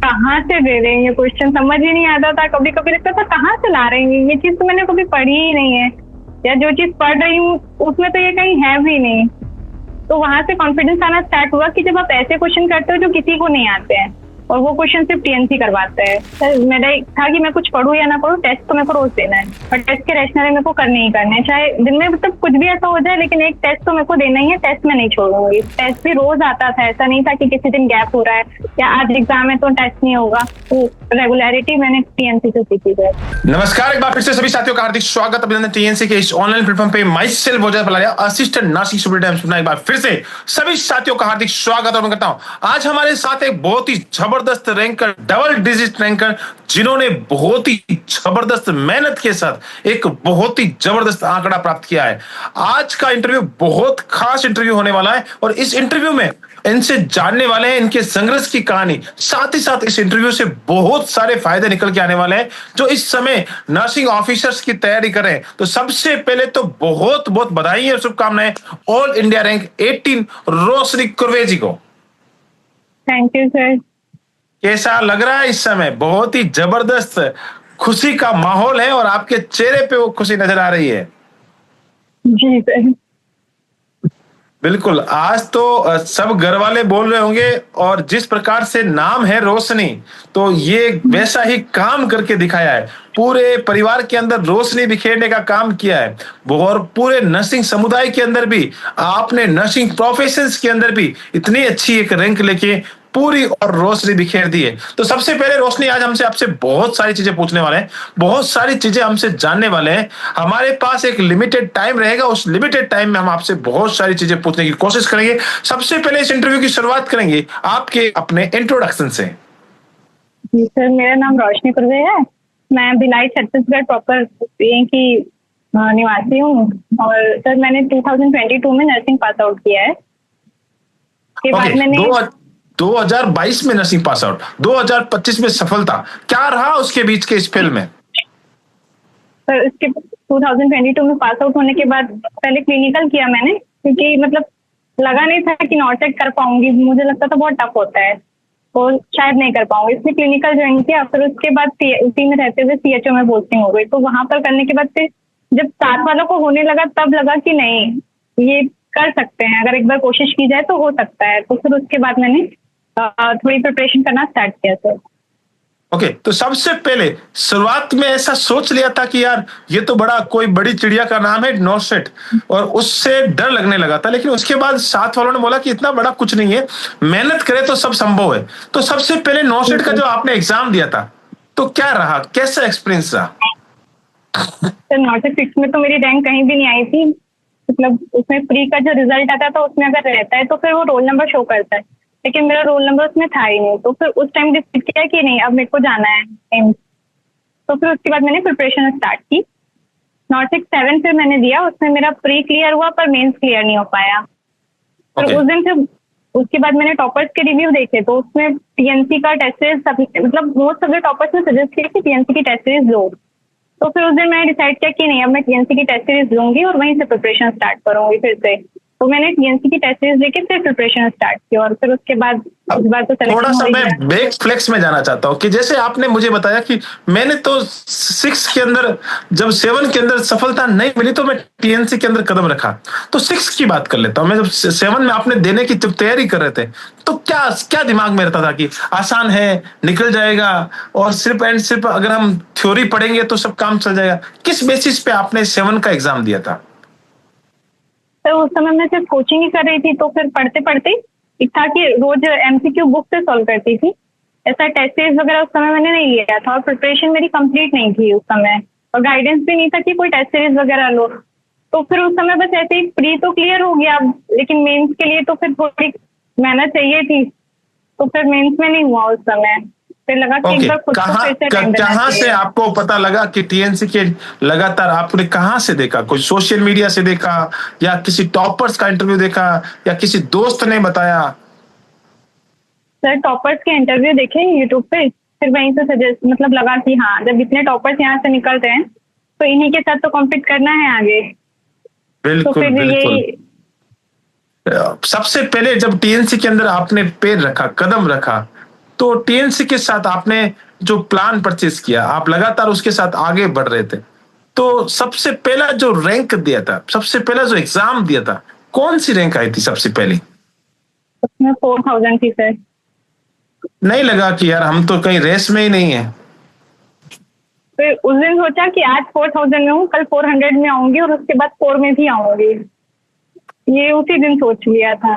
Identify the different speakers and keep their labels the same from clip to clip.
Speaker 1: कहाँ से दे देंगे क्वेश्चन, समझ ही नहीं आता था। कभी कभी लगता था कहाँ से ला रहे हैं, ये चीज तो मैंने कभी पढ़ी ही नहीं है, या जो चीज पढ़ रही हूँ उसमें तो ये कहीं है भी नहीं। तो वहां से कॉन्फिडेंस आना स्टार्ट हुआ कि जब आप ऐसे क्वेश्चन करते हो जो किसी को नहीं आते हैं, और वो क्वेश्चन सिर्फ टीएनसी करवाता है। सर मेरा था कि मैं कुछ पढ़ूं या ना पढ़ूं, टेस्ट तो मेरे को रोज देना है, और टेस्ट के रैशनल मेरे को करने ही करने हैं, चाहे दिन में मतलब कुछ भी ऐसा हो जाए, लेकिन एक टेस्ट तो मेरे को देना ही है। टेस्ट में नहीं छोड़ूंगी। टेस्ट भी रोज आता था, ऐसा नहीं था कि किसी दिन गैप हो रहा है या आज एग्जाम है तो टेस्ट नहीं होगा। तो रेगुलरिटी मैंने टीएनसी से सीखी है।
Speaker 2: नमस्कार, एक बार फिर से सभी साथियों का हार्दिक स्वागत, अभिनंदन टीएनसी के इस ऑनलाइन प्लेटफॉर्म पे। माई सेल्फ भोजन पलारिया, असिस्टेंट नर्सिंग स्टूडेंट। एक बार फिर से सभी साथियों का हार्दिक स्वागत और मैं करता हूं। आज हमारे साथ एक बहुत ही जबरदस्त रैंकर, डबल डिजिट रैंकर, जिन्होंने बहुत ही जबरदस्त मेहनत के साथ एक बहुत ही जबरदस्त आंकड़ा प्राप्त किया है। आज का इंटरव्यू बहुत खास इंटरव्यू होने वाला है और इस इंटरव्यू में इनसे जानने वाले हैं इनके संघर्ष की कहानी। साथ ही साथ इस इंटरव्यू से बहुत सारे फायदे निकल के आने वाले हैं जो इस समय नर्सिंग ऑफिसर्स की तैयारी कर रहे हैं। तो सबसे पहले तो बहुत बहुत बधाई और शुभकामनाएं ऑल इंडिया रैंक 18 रोशनी कुरवे जी को।
Speaker 1: Thank you sir.
Speaker 2: कैसा लग रहा है इस समय? बहुत ही जबरदस्त खुशी का माहौल है और आपके चेहरे पे वो खुशी नजर आ रही है।
Speaker 1: जी सर।
Speaker 2: बिल्कुल, आज तो सब घर वाले बोल रहे होंगे और जिस प्रकार से नाम है रोशनी, तो ये वैसा ही काम करके दिखाया है। पूरे परिवार के अंदर रोशनी बिखेरने का काम किया है और पूरे नर्सिंग समुदाय के अंदर भी आपने, नर्सिंग प्रोफेशंस के अंदर भी इतनी अच्छी एक रैंक लेके पूरी और रोशनी बिखेर दी है। तो सबसे पहले रोशनी, आज हमसे आपसे बहुत सारी चीजें पूछने वाले हैं, बहुत सारी चीजें हमसे जानने वाले हैं। हमारे पास एक लिमिटेड टाइम रहेगा, उस लिमिटेड टाइम में हम आपसे बहुत सारी चीजें पूछने की कोशिश करेंगे। सबसे पहले इस इंटरव्यू की शुरुआत करेंगे आपके अपने इंट्रोडक्शन से।
Speaker 1: जी सर, मेरा नाम रोशनी कुरवे है। मैं भिलाई छत्तीसगढ़ प्रॉपर की निवासी हूँ, और सर मैंने 2022 में नर्सिंग पास आउट किया है। के बाद मैंने
Speaker 2: 2022 में नर्सिंग पास आउट, 2025 में सफलता, क्या रहा उसके बीच के इस फील्ड में?
Speaker 1: सर इसके 2022 में पास आउट होने के बाद पहले क्लिनिकल किया मैंने, क्योंकि मतलब लगा नहीं था कि नॉर्सेट कर पाऊंगी। मुझे लगता था बहुत टफ होता है तो शायद नहीं कर पाऊंगी, इसलिए क्लिनिकल ज्वाइन किया। फिर उसके बाद उसी में रहते हुए सीएचओ में पोस्टिंग हो गई। तो वहां पर करने के बाद फिर जब साथ वालों को होने लगा, तब लगा कि नहीं, ये कर सकते हैं, अगर एक बार कोशिश की जाए तो हो सकता है। तो फिर उसके बाद मैंने थोड़ी प्रिपरेशन करना स्टार्ट किया सर।
Speaker 2: ओके, तो सबसे पहले शुरुआत में ऐसा सोच लिया था कि यार ये तो बड़ा कोई बड़ी चिड़िया का नाम है नॉर्सेट, और उससे डर लगने लगा था, लेकिन उसके बाद साथ वालों ने बोला कि इतना बड़ा कुछ नहीं है, मेहनत करे तो सब संभव है। तो सबसे पहले नॉर्सेट का जो आपने एग्जाम दिया था, तो क्या रहा, कैसा एक्सपीरियंस रहा?
Speaker 1: सर नॉर्सेट 6 में तो मेरी रैंक कहीं भी नहीं आई थी। मतलब उसमें प्री का जो रिजल्ट आता था उसमें अगर रहता है तो फिर वो रोल नंबर शो करता है, लेकिन मेरा रोल नंबर उसमें था ही नहीं। तो फिर उस टाइम डिसाइड किया कि नहीं, अब मेरे को जाना है एम्स। तो फिर उसके बाद मैंने प्रिपरेशन स्टार्ट की। नॉर्सेट 7 फिर मैंने दिया, उसमें मेरा प्री क्लियर हुआ पर मेंस क्लियर नहीं हो पाया। फिर उस दिन फिर उसके बाद मैंने टॉपर्स के रिव्यू देखे, तो उसमें टीएनसी का टेस्ट सीरीज, मतलब मोस्ट ऑफ द टॉपर्स ने सजेस्ट किया कि टीएनसी की टेस्ट सीरीज लो। तो फिर उस दिन मैंने डिसाइड किया कि नहीं, अब मैं टीएनसी की टेस्ट सीरीज लूंगी और वहीं से प्रिपरेशन स्टार्ट करूंगी फिर से। तो मैंने टीएनसी की टेस्ट सीरीज लेके फिर प्रिपरेशन स्टार्ट की, और फिर उसके बाद उस बार तो
Speaker 2: थोड़ा सा मैं बैक फ्लेक्स में जाना चाहता हूँ कि जैसे आपने मुझे बताया कि मैंने तो 6 के अंदर, जब 7 के अंदर सफलता नहीं मिली तो मैं टीएनसी के अंदर कदम रखा। तो 6 की बात कर लेता हूँ। मैं जब 7 में आपने देने की जब तैयारी कर रहे थे, तो क्या क्या दिमाग में रहता था कि आसान है, निकल जाएगा, और सिर्फ एंड सिर्फ अगर हम थ्योरी पढ़ेंगे तो सब काम चल जाएगा? किस बेसिस पे आपने 7 का एग्जाम दिया था?
Speaker 1: तो उस समय मैं सिर्फ कोचिंग ही कर रही थी, तो फिर पढ़ते पढ़ते एक था कि रोज एमसीक्यू बुक से सॉल्व करती थी। ऐसा टेस्ट सीरीज वगैरह उस समय मैंने नहीं लिया था, और प्रिपरेशन मेरी कंप्लीट नहीं थी उस समय, और गाइडेंस भी नहीं था कि कोई टेस्ट सीरीज वगैरह लो। तो फिर उस समय बस ऐसे ही प्री तो क्लियर हो गया, लेकिन मेंस के लिए तो फिर थोड़ी मेहनत चाहिए थी। तो फिर मेंस में नहीं हुआ उस समय। फिर लगा कि एक बार खुद को फिर से टाइम देना
Speaker 2: कहाँ से
Speaker 1: चाहिए।
Speaker 2: आपको पता लगा कि टीएनसी के लगातार आपने कहाँ से देखा? कोई सोशल मीडिया से देखा, या किसी टॉपर्स का इंटरव्यू देखा, या किसी दोस्त ने बताया?
Speaker 1: सर टॉपर्स के इंटरव्यू देखे यूट्यूब पे, फिर वहीं से सजेस्ट, मतलब लगा कि हाँ, जब इतने टॉपर्स यहाँ से निकलते हैं तो इन्हीं के साथ तो कॉम्पीट करना है आगे।
Speaker 2: बिल्कुल,
Speaker 1: तो फिर
Speaker 2: बिल्कुल।
Speaker 1: यही
Speaker 2: सबसे पहले जब टीएनसी के अंदर आपने पैर रखा, कदम रखा, तो टीएनसी के साथ आपने जो प्लान परचेज किया, आप लगातार उसके साथ आगे बढ़ रहे थे। तो सबसे पहला जो रैंक दिया था, सबसे पहला जो एग्जाम दिया था, कौन सी रैंक आई थी सबसे पहली?
Speaker 1: उसमें 4000 थी सर।
Speaker 2: नहीं लगा कि यार हम तो कहीं रेस में ही नहीं है?
Speaker 1: फिर उस दिन सोचा कि आज 4000 में हूँ, कल 400 में आऊंगी और उसके बाद 4 में भी आऊंगी। ये उसी दिन सोच लिया था।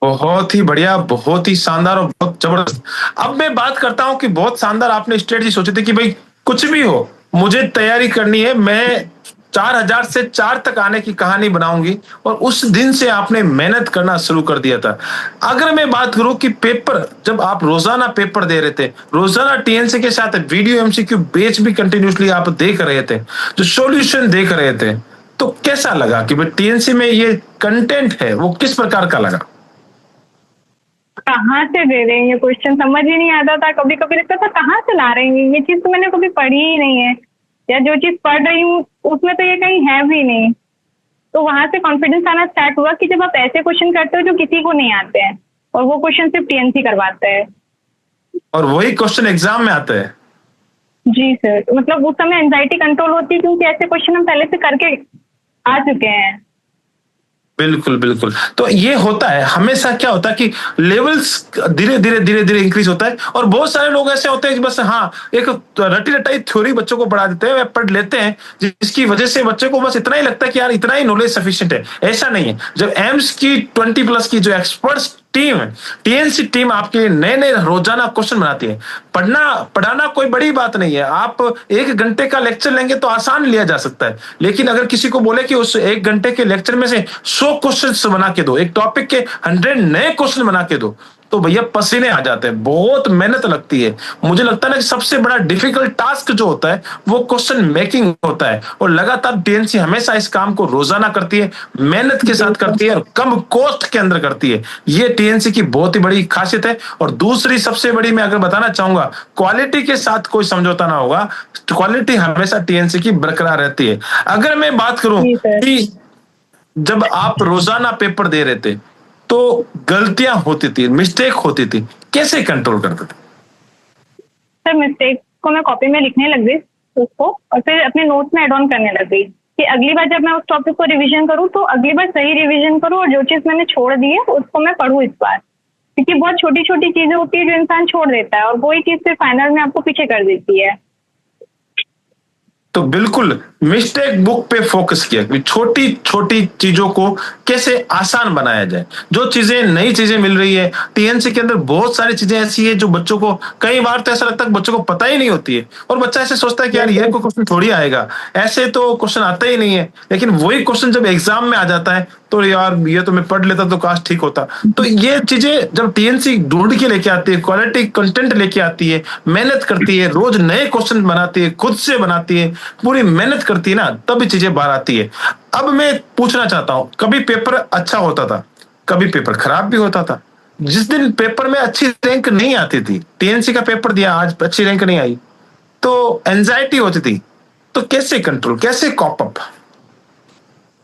Speaker 2: बहुत ही बढ़िया, बहुत ही शानदार और बहुत जबरदस्त। अब मैं बात करता हूं कि बहुत शानदार आपने स्ट्रेटजी सोची थी कि भाई कुछ भी हो मुझे तैयारी करनी है, मैं 4000 से 4 तक आने की कहानी बनाऊंगी, और उस दिन से आपने मेहनत करना शुरू कर दिया था। अगर मैं बात करूं कि पेपर, जब आप रोजाना पेपर दे रहे थे, रोजाना टीएनसी के साथ वीडियो एमसीक्यू बैच भी कंटिन्यूसली आप देख रहे थे, जो सॉल्यूशन देख रहे थे, तो कैसा लगा कि भाई टीएनसी में ये कंटेंट है वो किस प्रकार का लगा?
Speaker 1: कहाँ से दे रहे हैं ये क्वेश्चन, समझ ही नहीं आता था। कभी कभी लगता था कहाँ से ला रहे हैं, ये चीज तो मैंने कभी पढ़ी ही नहीं है, या जो चीज पढ़ रही हूँ उसमें तो ये कहीं है भी नहीं। तो वहां से कॉन्फिडेंस आना स्टार्ट हुआ कि जब आप ऐसे क्वेश्चन करते हो जो किसी को नहीं आते हैं, और वो क्वेश्चन सिर्फ टीएनसी करवाता है।
Speaker 2: और वही क्वेश्चन एग्जाम में आता है।
Speaker 1: जी सर, मतलब उस समय एंजाइटी कंट्रोल होती है क्योंकि ऐसे क्वेश्चन हम पहले से करके आ चुके हैं।
Speaker 2: बिल्कुल बिल्कुल। तो ये होता है हमेशा, क्या होता है कि लेवल्स धीरे धीरे इंक्रीज होता है, और बहुत सारे लोग ऐसे होते हैं कि बस हाँ एक रटी रटाई थ्योरी बच्चों को पढ़ा देते हैं, वे पढ़ लेते हैं, जिसकी वजह से बच्चे को बस इतना ही लगता है कि यार इतना ही नॉलेज सफिशिएंट है। ऐसा नहीं है। जब एम्स की 20+ की जो एक्सपर्ट्स टीम है, टीएनसी टीम आपके नए नए रोजाना क्वेश्चन बनाती है। पढ़ाना कोई बड़ी बात नहीं है। आप 1 घंटे का लेक्चर लेंगे तो आसान लिया जा सकता है, लेकिन अगर किसी को बोले कि उस 1 घंटे के लेक्चर में से 100 क्वेश्चन बना के दो, एक टॉपिक के 100 नए क्वेश्चन बना के दो, तो भैया पसीने आ जाते हैं, बहुत मेहनत लगती है। मुझे लगता है ना कि सबसे बड़ा डिफिकल्ट टास्क जो होता है वो क्वेश्चन मेकिंग होता है, और लगातार टीएनसी हमेशा इस काम को रोजाना करती है, मेहनत के साथ करती है, और कम कॉस्ट के अंदर करती है। ये टीएनसी की बहुत ही बड़ी खासियत है। और दूसरी सबसे बड़ी मैं अगर बताना चाहूंगा, क्वालिटी के साथ कोई समझौता ना होगा, क्वालिटी हमेशा टीएनसी की बरकरार रहती है। अगर मैं बात करूं कि जब आप रोजाना पेपर दे रहे थे तो गलतियां होती थी, मिस्टेक होती थी, कैसे कंट्रोल करते थे?
Speaker 1: सर मिस्टेक को मैं कॉपी में लिखने लग गई उसको, और फिर अपने नोट्स में एड ऑन करने लग गई कि अगली बार जब मैं उस टॉपिक को रिवीजन करूँ तो अगली बार सही रिवीजन करूँ, और जो चीज मैंने छोड़ दी है उसको मैं पढ़ूँ इस बार। क्योंकि बहुत छोटी छोटी चीजें होती है जो इंसान छोड़ देता है, और वही चीज फिर फाइनल में आपको पीछे कर देती है।
Speaker 2: तो बिल्कुल मिस्टेक बुक पे फोकस किया कि छोटी छोटी चीजों को कैसे आसान बनाया जाए। जो चीजें नई चीजें मिल रही है टीएनसी के अंदर, बहुत सारी चीजें ऐसी है जो बच्चों को कई बार तो ऐसा लगता है बच्चों को पता ही नहीं होती है, और बच्चा ऐसे सोचता है कि यार ये कोई क्वेश्चन थोड़ी आएगा, ऐसे तो क्वेश्चन आता ही नहीं है। लेकिन वही क्वेश्चन जब एग्जाम में आ जाता है तो यार ये तो मैं पढ़ लेता तो काश ठीक होता। तो ये चीजें जब टीएनसी ढूंढ के लेके आती है, क्वालिटी कंटेंट लेके आती है, मेहनत करती है, रोज नए क्वेश्चन बनाती है, खुद से बनाती है, पूरी मेहनत करती है ना, तभी चीजें बाहर आती है। अब मैं पूछना चाहता हूं, कभी पेपर अच्छा होता था, कभी पेपर खराब भी होता था। जिस दिन पेपर में अच्छी रैंक नहीं आती थी, टीएनसी का पेपर दिया, आज अच्छी रैंक नहीं आई, तो एंजाइटी होती थी, तो कैसे कंट्रोल, कैसे कॉप अप?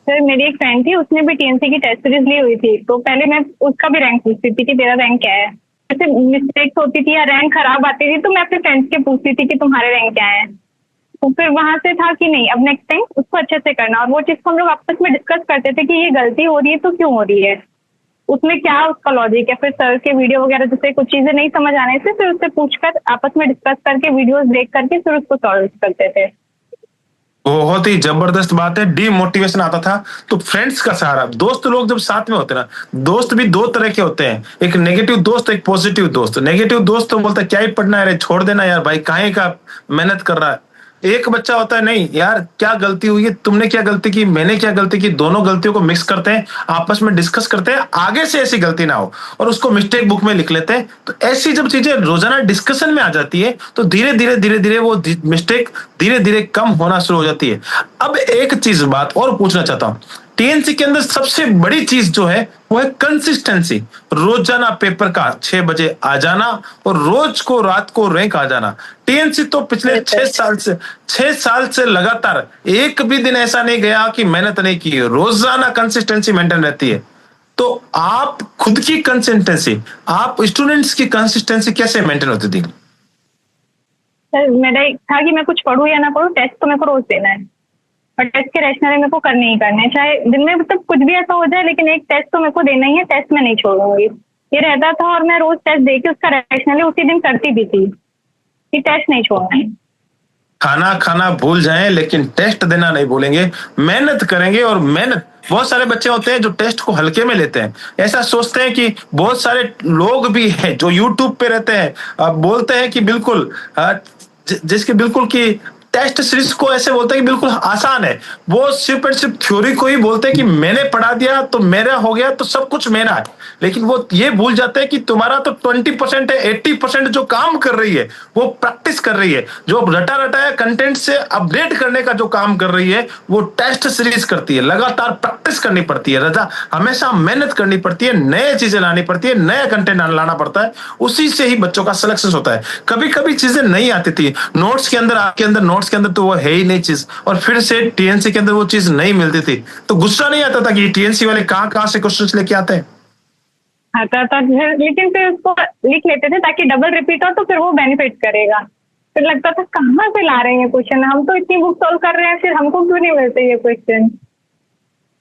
Speaker 1: सर मेरी एक फ्रेंड थी, उसने भी टीएनसी की टेस्ट सीरीज ली हुई थी, तो पहले मैं उसका भी रैंक पूछती थी कि तेरा रैंक क्या है। जैसे मिस्टेक्स होती थी या रैंक खराब आती थी तो मैं अपने फ्रेंड्स के पूछती थी कि तुम्हारे रैंक क्या है। तो फिर वहां से था कि नहीं, अब नेक्स्ट टाइम उसको अच्छे से करना, और वो चीज को हम लोग आपस में डिस्कस करते थे कि ये गलती हो रही है तो क्यों हो रही है, उसमें क्या उसका लॉजिक है। फिर सर के वीडियो वगैरह जैसे कुछ चीजें नहीं समझ आने से फिर उससे पूछकर आपस में डिस्कस करके वीडियोस देख करके फिर उसको सॉल्व करते थे।
Speaker 2: बहुत ही जबरदस्त बात है। डीमोटिवेशन आता था तो फ्रेंड्स का सहारा, दोस्त लोग जब साथ में होते हैं ना, दोस्त भी दो तरह के होते हैं, एक नेगेटिव दोस्त, एक पॉजिटिव दोस्त। नेगेटिव दोस्त तो बोलता है क्या ही पढ़ना है रे, छोड़ देना यार भाई, काहे का मेहनत कर रहा है। एक बच्चा होता है नहीं यार क्या गलती हुई है, तुमने क्या गलती की, मैंने क्या गलती की, दोनों गलतियों को मिक्स करते हैं, आपस में डिस्कस करते हैं, आगे से ऐसी गलती ना हो, और उसको मिस्टेक बुक में लिख लेते हैं। तो ऐसी जब चीजें रोजाना डिस्कशन में आ जाती है तो धीरे धीरे वो मिस्टेक धीरे धीरे कम होना शुरू हो जाती है। अब एक चीज बात और पूछना चाहता हूं, टीएनसी के अंदर सबसे बड़ी चीज जो है वो है कंसिस्टेंसी। रोजाना पेपर का 6 बजे आ जाना और रोज को रात को रैंक आ जाना। टीएनसी तो पिछले 6 साल से लगातार एक भी दिन ऐसा नहीं गया कि मेहनत नहीं की, रोजाना कंसिस्टेंसी मेंटेन रहती है। तो आप खुद की कंसिस्टेंसी, आप स्टूडेंट्स की कंसिस्टेंसी कैसे मेंटेन होती थी?
Speaker 1: सर मेरा एक था कि मैं कुछ पढ़ूँ या ना पढ़ूँ, टेस्ट तो मेरे को रोज देना है और टेस्ट के रैशनल मेरे को करने ही करने हैं, चाहे दिन में मतलब कुछ भी ऐसा हो जाए, लेकिन एक टेस्ट तो मेरे को देना ही है, टेस्ट मैं नहीं छोड़ूंगी, ये रहता था। और मैं रोज टेस्ट दे के उसका रैशनली उसी दिन करती भी थी कि टेस्ट नहीं छोड़ना है।
Speaker 2: खाना खाना भूल जाएं लेकिन टेस्ट देना नहीं भूलेंगे, मेहनत करेंगे। और मेहनत, बहुत सारे बच्चे होते हैं जो टेस्ट को हल्के में लेते हैं, ऐसा सोचते हैं कि बहुत सारे लोग भी हैं जो यूट्यूब पे रहते हैं, बोलते हैं कि बिल्कुल जिसके बिल्कुल कि टेस्ट सीरीज को ऐसे बोलते हैं कि बिल्कुल आसान है। वो सिर्फ और सिर्फ थ्योरी को ही बोलते हैं कि मैंने पढ़ा दिया तो मेरा हो गया, तो सब कुछ मेरा है। लेकिन वो ये भूल जाते हैं कि तुम्हारा तो 20% है, 80% जो काम कर रही है वो प्रैक्टिस कर रही है, जो रटा रटाया कंटेंट से अपडेट करने का जो काम कर रही है वो टेस्ट सीरीज करती है। लगातार प्रैक्टिस करनी पड़ती है, रजा हमेशा मेहनत करनी पड़ती है, नए चीजें लानी पड़ती है, नया कंटेंट लाना पड़ता है, उसी से ही बच्चों का सिलेक्शन होता है। कभी कभी चीजें नहीं आती थी नोट्स के अंदर, आपके अंदर नोट्स के अंदर तो वो है ही नहीं चीज, और फिर से टीएनसी के अंदर वो चीज नहीं मिलती थी, तो गुस्सा नहीं आता था कि टीएनसी वाले कहां कहां से क्वेश्चंस लेके आते हैं?
Speaker 1: आता था लेकिन फिर उसको लिख लेते थे ताकि डबल रिपीट हो, तो फिर वो बेनिफिट करेगा। फिर लगता था कहाँ से ला रहे हैं क्वेश्चन, हम तो इतनी बुक सॉल्व कर रहे हैं, फिर हमको क्यों नहीं मिलते ये क्वेश्चन।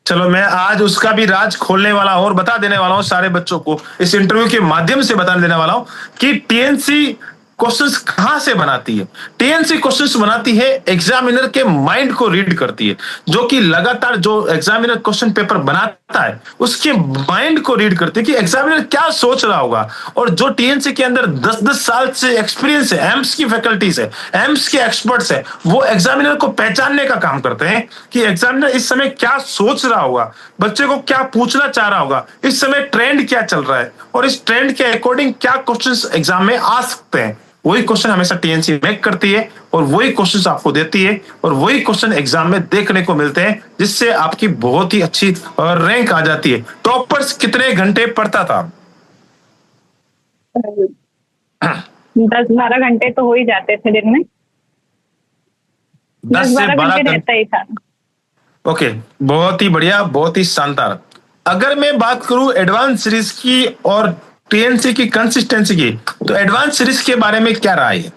Speaker 2: चलो मैं आज उसका भी राज खोलने वाला हूं और बता देने वाला हूं सारे बच्चों को, इस इंटरव्यू के माध्यम से बता देने वाला हूं कि टीएनसी क्वेश्चंस कहां से बनाती है। टीएनसी क्वेश्चंस बनाती है एग्जामिनर के माइंड को रीड करती है, जो कि लगातार जो एग्जामिनर क्वेश्चन पेपर बनाता है उसके माइंड को रीड करती है कि एग्जामिनर क्या सोच रहा होगा। और जो टीएनसी के अंदर 10-10 साल से एक्सपीरियंस है, एम्स की फैकल्टीज है, एम्स के एक्सपर्ट्स है, वो एग्जामिनर को पहचानने का काम करते हैं कि एग्जामिनर इस समय क्या सोच रहा होगा, बच्चे को क्या पूछना चाह रहा होगा, इस समय ट्रेंड क्या चल रहा है, और इस ट्रेंड के अकॉर्डिंग क्या क्वेश्चंस एग्जाम में आ सकते हैं। वही क्वेश्चन हमेशा टीएनसी मेक करती है और वही क्वेश्चन आपको देती है, और वही क्वेश्चन एग्जाम में देखने को मिलते हैं, जिससे आपकी बहुत ही अच्छी रैंक आ जाती है। टॉपर्स कितने घंटे पढ़ता था?
Speaker 1: 10-12 घंटे तो हो ही जाते थे दिन में, 10-12 घंटे रहता ही था।
Speaker 2: ओके, बहुत ही बढ़िया, बहुत ही शानदार। अगर मैं बात करूं एडवांस सीरीज की और टीएनसी की कंसिस्टेंसी की, तो एडवांस सीरीज के बारे में क्या राय है?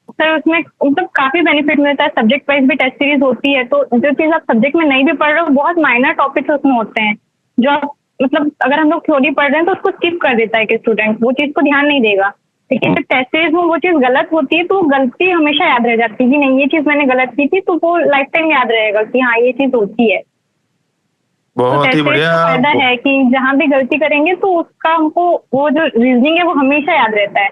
Speaker 1: सर उसमें मतलब काफी बेनिफिट मिलता है, सब्जेक्ट वाइज भी टेस्ट सीरीज होती है, तो जो चीज आप सब्जेक्ट में नहीं भी पढ़ रहे हो, बहुत माइनर टॉपिक्स उसमें होते हैं जो आप मतलब अगर हम लोग थ्योरी पढ़ रहे हैं तो उसको स्किप कर देता है कि स्टूडेंट वो चीज को ध्यान नहीं देगा। लेकिन जब टेस्ट सीरीज में वो चीज गलत होती है तो वो गलती हमेशा याद रह जाती है कि नहीं ये चीज मैंने गलत की थी, तो वो लाइफ टाइम याद रहेगा कि हाँ ये चीज होती है।
Speaker 2: बहुत ही बढ़िया।
Speaker 1: फायदा है कि जहां भी गलती करेंगे तो उसका हमको वो जो रीजनिंग है वो हमेशा याद रहता है।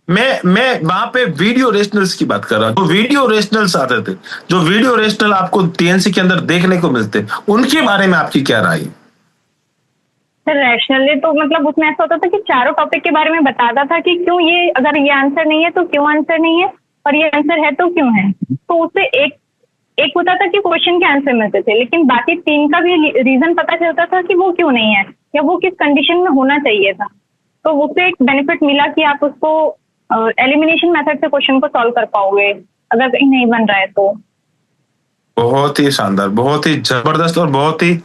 Speaker 2: मैं वहां पे वीडियो रेशनल्स की बात कर रहा हूँ, जो वीडियो रेशनल्स आते थे, जो वीडियो रेशनल आपको टीएनसी के अंदर देखने को मिलते, उनके बारे में आपकी क्या राय है?
Speaker 1: सर रैशनली तो मतलब उसमें ऐसा होता था कि चारों टॉपिक के बारे में बताता था कि क्यों ये, अगर ये आंसर नहीं है तो क्यों आंसर नहीं है, और ये आंसर है तो क्यों है। तो उससे एक होता था कि क्वेश्चन के आंसर मिलते थे, लेकिन बाकी 3 का भी रीजन पता चलता था कि वो क्यों नहीं है या वो किस कंडीशन में होना चाहिए था। तो उससे एक बेनिफिट मिला कि आप उसको एलिमिनेशन मेथड से क्वेश्चन को सॉल्व कर पाओगे अगर कहीं नहीं बन रहा है तो।
Speaker 2: बहुत ही शानदार, बहुत ही जबरदस्त, और बहुत ही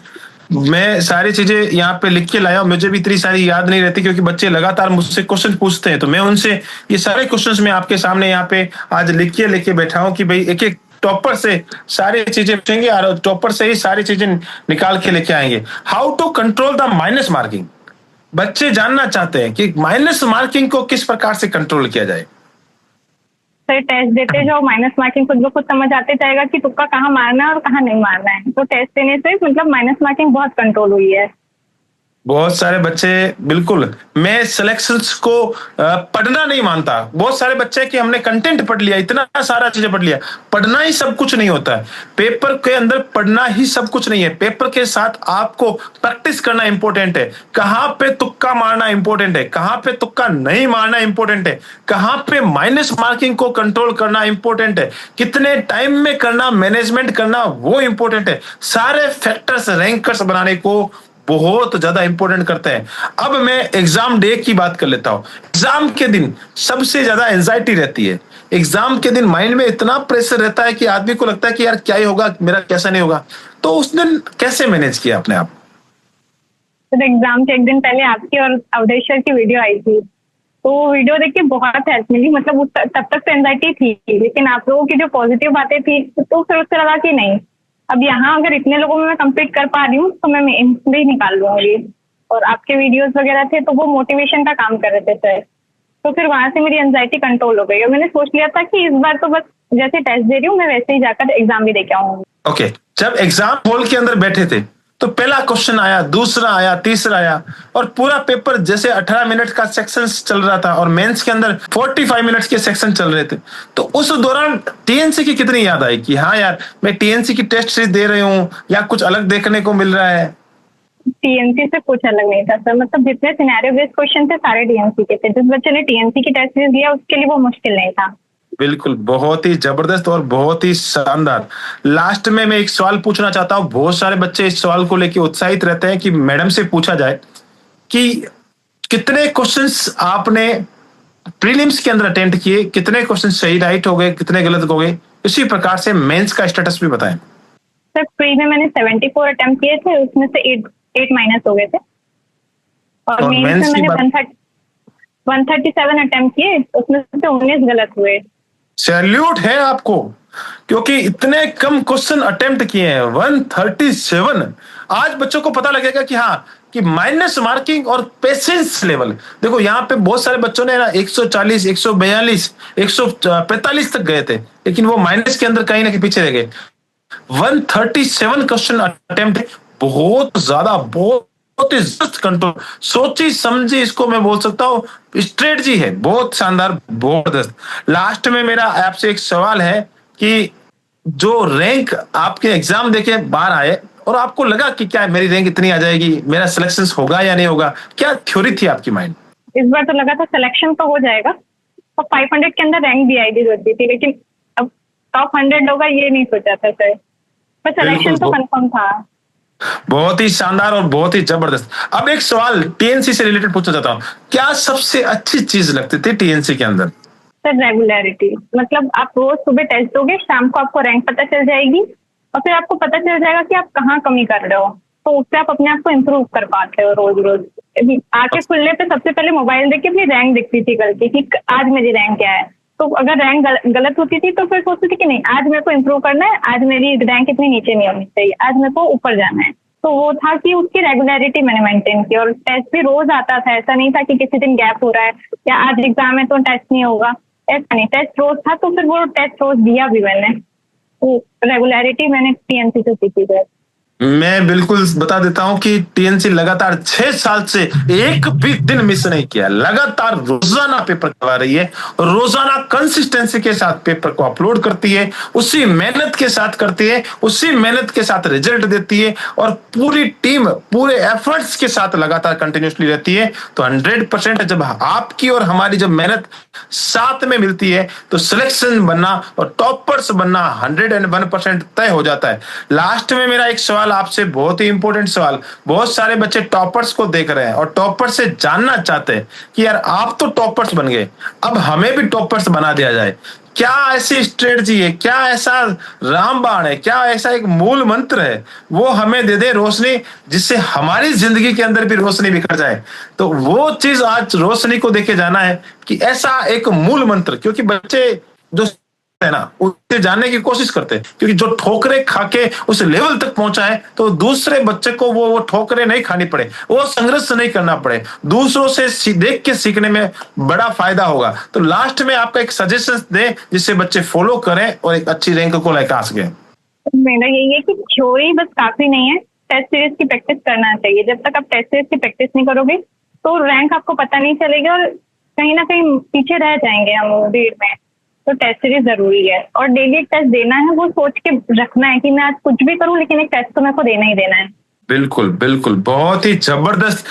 Speaker 2: मैं सारी चीजें यहाँ पे लिख के लाया हूं। मुझे भी इतनी सारी याद नहीं रहती क्योंकि बच्चे लगातार मुझसे क्वेश्चन पूछते हैं, तो मैं उनसे ये सारे क्वेश्चंस मैं आपके सामने यहाँ पे आज लिख के बैठा हूं कि भाई एक एक टॉपर से सारी चीजें पूछेंगे और टॉपर से ही सारी चीजें निकाल के लेके आएंगे। How to control the minus marking, बच्चे जानना चाहते हैं कि माइनस मार्किंग को किस प्रकार से कंट्रोल किया जाए।
Speaker 1: सर टेस्ट देते जाओ, माइनस मार्किंग खुद ब खुद समझ आते जाएगा कि तुक्का कहाँ मारना है और कहाँ नहीं मारना है। तो टेस्ट देने से मतलब माइनस मार्किंग बहुत कंट्रोल हुई है।
Speaker 2: बहुत सारे बच्चे, बिल्कुल मैं सिलेक्शंस को पढ़ना नहीं मानता। बहुत सारे बच्चे कि हमने कंटेंट पढ़ लिया, इतना सारा चीजें पढ़ लिया, पढ़ना ही सब कुछ नहीं होता है। पेपर के अंदर पढ़ना ही सब कुछ नहीं है, पेपर के साथ आपको प्रैक्टिस करना इंपॉर्टेंट है। कहां पे तुक्का मारना इंपॉर्टेंट है, कहां पे तुक्का नहीं मारना इंपॉर्टेंट है, कहां पे माइनस मार्किंग को कंट्रोल करना इंपॉर्टेंट है, कितने टाइम में करना, मैनेजमेंट करना वो इंपॉर्टेंट है। सारे फैक्टर्स रैंकर्स बनाने को बहुत ज्यादा इंपॉर्टेंट करते हैं। अब मैं एग्जाम डे की बात कर लेता हूं। एग्जाम के दिन सबसे ज्यादा एंजाइटी रहती है। एग्जाम के दिन माइंड में इतना प्रेशर रहता है कि आदमी को लगता है कि यार क्या ही होगा, मेरा कैसा नहीं होगा। तो उस दिन कैसे मैनेज किया अपने आप?
Speaker 1: फिर एग्जाम के एक दिन पहले आपकी और अवधेश्वर की वीडियो आई थी, तो वो वीडियो देख के बहुत हेल्प मिली। मतलब तब तक तो एंजाइटी थी, लेकिन आप लोगों की जो पॉजिटिव बातें थी तो फिर उससे लगा कि नहीं, अब यहाँ अगर इतने लोगों में मैं कंप्लीट कर पा रही हूँ तो मैं एम्स में ही निकाल लूंगी। और आपके वीडियोस वगैरह थे तो वो मोटिवेशन का काम कर रहे थे सर, तो फिर वहां से मेरी एंजाइटी कंट्रोल हो गई और मैंने सोच लिया था कि इस बार तो बस जैसे टेस्ट दे रही हूँ मैं वैसे ही जाकर एग्जाम भी दे के आऊंगी।
Speaker 2: ओके, जब एग्जाम हॉल के अंदर बैठे थे तो पहला क्वेश्चन आया, दूसरा आया, तीसरा आया, और पूरा पेपर जैसे 18 मिनट का सेक्शन चल रहा था और मेंस के अंदर 45 मिनट्स के सेक्शन चल रहे थे, तो उस दौरान टीएनसी की कितनी याद आई कि हाँ यार मैं टीएनसी की टेस्ट सीरीज दे रही हूँ या कुछ अलग देखने को मिल रहा है?
Speaker 1: टीएनसी से कुछ अलग नहीं था सर, मतलब जितने सिनेरियो बेस्ड क्वेश्चन थे सारे टीएनसी के थे। जिस बच्चे ने टीएनसी की टेस्ट सीरीज लिया उसके लिए वो मुश्किल नहीं था।
Speaker 2: बिल्कुल, बहुत ही जबरदस्त और बहुत ही शानदार। लास्ट में मैं एक सवाल पूछना चाहता हूँ, बहुत सारे बच्चे इस सवाल को लेकर उत्साहित रहते हैं कि मैडम से पूछा जाए कि कितने क्वेश्चंस आपने प्रीलिम्स के अंदर अटेम्प्ट किए, कितने क्वेश्चन सही राइट हो गए, कितने गलत हो गए, इसी प्रकार से मेंस का स्टेटस भी बताएं।
Speaker 1: सर प्री में मैंने 74 अटेम्प्ट किए थे, उसमें से 8 माइनस हो गए थे। और मेंस में मैंने 137 अटेम्प्ट किए, उसमें से 19 गलत हुए।
Speaker 2: सैल्यूट है आपको, क्योंकि इतने कम क्वेश्चन अटेम्प्ट किए हैं, 137। आज बच्चों को पता लगेगा कि हाँ कि माइनस मार्किंग और पेशेंस लेवल, देखो यहाँ पे बहुत सारे बच्चों ने ना 140, 142, 145 तक गए थे, लेकिन वो माइनस के अंदर कहीं ना कहीं पीछे रह गए। 137 क्वेश्चन अटेम्प्ट, बहुत ज्यादा, बहुत कंट्रोल, सोची समझी, इसको मैं बोल सकता हूँ स्ट्रेटजी है, बहुत शानदार, बहुत जबरदस्त। लास्ट में मेरा आपसे एक सवाल है कि जो रैंक आपके एग्जाम देके बाहर आए और आपको लगा कि क्या मेरी रैंक इतनी आ जाएगी, मेरा सिलेक्शन होगा या नहीं होगा, क्या थ्योरी थी आपकी माइंड?
Speaker 1: इस बार तो लगा था सिलेक्शन तो हो जाएगा और 500 के अंदर रैंक भी आई होती थी, लेकिन अब टॉप 100 होगा ये नहीं सोचा था सर, पर सिलेक्शन तो कंफर्म था।
Speaker 2: बहुत ही शानदार और बहुत ही जबरदस्त। अब एक सवाल टीएनसी से रिलेटेड पूछना चाहता हूँ, क्या सबसे अच्छी चीज लगती थी टीएनसी के अंदर?
Speaker 1: सर रेगुलरिटी, मतलब आप रोज सुबह टेस्ट दोगे, शाम को आपको रैंक पता चल जाएगी और फिर आपको पता चल जाएगा कि आप कहाँ कमी कर रहे हो, तो उससे आप अपने आप को इम्प्रूव कर पाते हो रोज रोज। आंखें खुलने पे सबसे पहले मोबाइल देख के अपनी रैंक दिखती थी गलती कि आज मेरी रैंक क्या है, तो अगर रैंक गलत होती थी तो फिर सोचती थी कि नहीं आज मेरे को इम्प्रूव करना है, आज मेरी रैंक इतनी नीचे नहीं होनी चाहिए, आज मेरे को ऊपर जाना है। तो वो था कि उसकी रेगुलरिटी मैंने मेंटेन की और टेस्ट भी रोज आता था, ऐसा नहीं था कि किसी दिन गैप हो रहा है या आज एग्जाम है तो टेस्ट नहीं होगा, ऐसा नहीं, टेस्ट रोज था, तो फिर वो टेस्ट रोज दिया भी मैंने। तो रेगुलरिटी मैंने टीएनसी से सीखी है।
Speaker 2: मैं बिल्कुल बता देता हूं कि टीएनसी लगातार 6 साल से एक भी दिन मिस नहीं किया, लगातार रोजाना पेपर करवा रही है, रोजाना कंसिस्टेंसी के साथ पेपर को अपलोड करती है, उसी मेहनत के साथ करती है, उसी मेहनत के साथ रिजल्ट देती है और पूरी टीम पूरे एफर्ट्स के साथ लगातार कंटिन्यूसली रहती है। तो 100% जब आपकी और हमारी जब मेहनत साथ में मिलती है तो सिलेक्शन बनना और टॉपर्स बनना 101% तय हो जाता है। लास्ट में मेरा एक सवाल आपसे, बहुत ही इंपॉर्टेंट सवाल, बहुत सारे बच्चे टॉपर्स को देख रहे हैं और टॉपर्स से जानना चाहते हैं कि यार आप तो टॉपर्स बन गए, अब हमें भी टॉपर्स बना दिया जाए। क्या ऐसी स्ट्रेटजी है, क्या ऐसा रामबाण है, क्या ऐसा एक मूल मंत्र है, वो हमें दे दे रोशनी, जिससे हमारी जिंदगी के अंदर भी रोशनी बिखर जाए। तो वो चीज आज रोशनी को देके जाना है कि ऐसा एक मूल मंत्र, क्योंकि बच्चे जो है ना उससे जानने की कोशिश करते हैं, क्योंकि जो ठोकरे खा के उस लेवल तक पहुंचा है तो दूसरे बच्चे को वो ठोकरे नहीं खानी पड़े, वो संघर्ष नहीं करना पड़े, दूसरों से देख के सीखने में बड़ा फायदा होगा। तो लास्ट में आपका एक सजेशन दे जिससे बच्चे फॉलो करें और एक अच्छी रैंक को लेकर आ सके।
Speaker 1: मेरा यही है कि थ्योरी बस काफी नहीं है, टेस्ट सीरीज की प्रैक्टिस करना चाहिए। जब तक आप टेस्ट सीरीज की प्रैक्टिस नहीं करोगे तो रैंक आपको पता नहीं चलेगा और कहीं ना कहीं पीछे रह जाएंगे हम भीड़ में। तो टेस्ट सीरीज जरूरी है और डेली एक टेस्ट देना है, वो सोच के रखना है कि मैं आज कुछ भी करूं लेकिन एक टेस्ट तो मेरे को देना ही देना है।
Speaker 2: बिल्कुल बिल्कुल, बहुत ही जबरदस्त,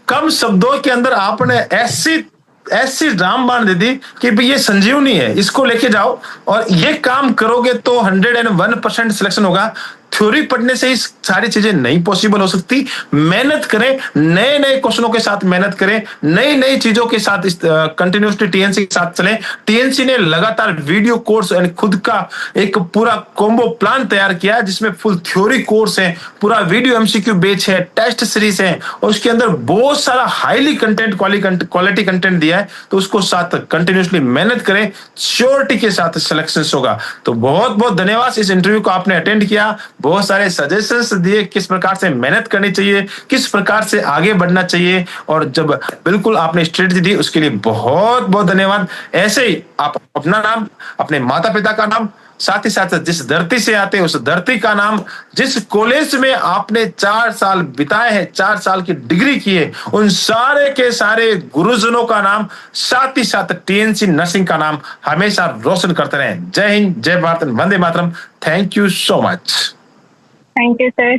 Speaker 2: कम शब्दों के अंदर आपने ऐसी रामबाण दे दी कि भाई ये संजीवनी है, इसको लेके जाओ और ये काम करोगे तो 101% सिलेक्शन होगा। थ्योरी पढ़ने से ही सारी चीजें नहीं पॉसिबल हो सकती। मेहनत करें, नए नए क्वेश्चनों के साथ मेहनत करें, नई नई चीजों के साथ कंटिन्यूसली टीएनसी के साथ चलें। टीएनसी ने लगातार वीडियो कोर्स यानी खुद का एक पूरा कॉम्बो प्लान तैयार किया है, जिसमें फुल थ्योरी कोर्स है, पूरा वीडियो एमसीक्यू बैच है, टेस्ट सीरीज है, और उसके अंदर बहुत सारा हाईली कंटेंट क्वालिटी कंटेंट दिया है। तो उसको साथ कंटिन्यूसली मेहनत करें, श्योरिटी के साथ सिलेक्शन होगा। तो बहुत बहुत धन्यवाद, इस इंटरव्यू को आपने अटेंड किया, बहुत सारे सजेशंस दिए किस प्रकार से मेहनत करनी चाहिए, किस प्रकार से आगे बढ़ना चाहिए, और जब बिल्कुल आपने स्ट्रेटजी दी उसके लिए बहुत बहुत धन्यवाद। ऐसे ही आप अपना नाम, अपने माता पिता का नाम, साथ ही साथ जिस धरती से आते हैं उस धरती का नाम, जिस कॉलेज में आपने 4 साल बिताए हैं, 4 साल की डिग्री की है, उन सारे के सारे गुरुजनों का नाम, साथ ही साथ टीएनसी नर्सिंग का नाम हमेशा रोशन करते रहें। जय हिंद, जय भारत, वंदे मातरम। Thank you so much.
Speaker 1: Thank you sir.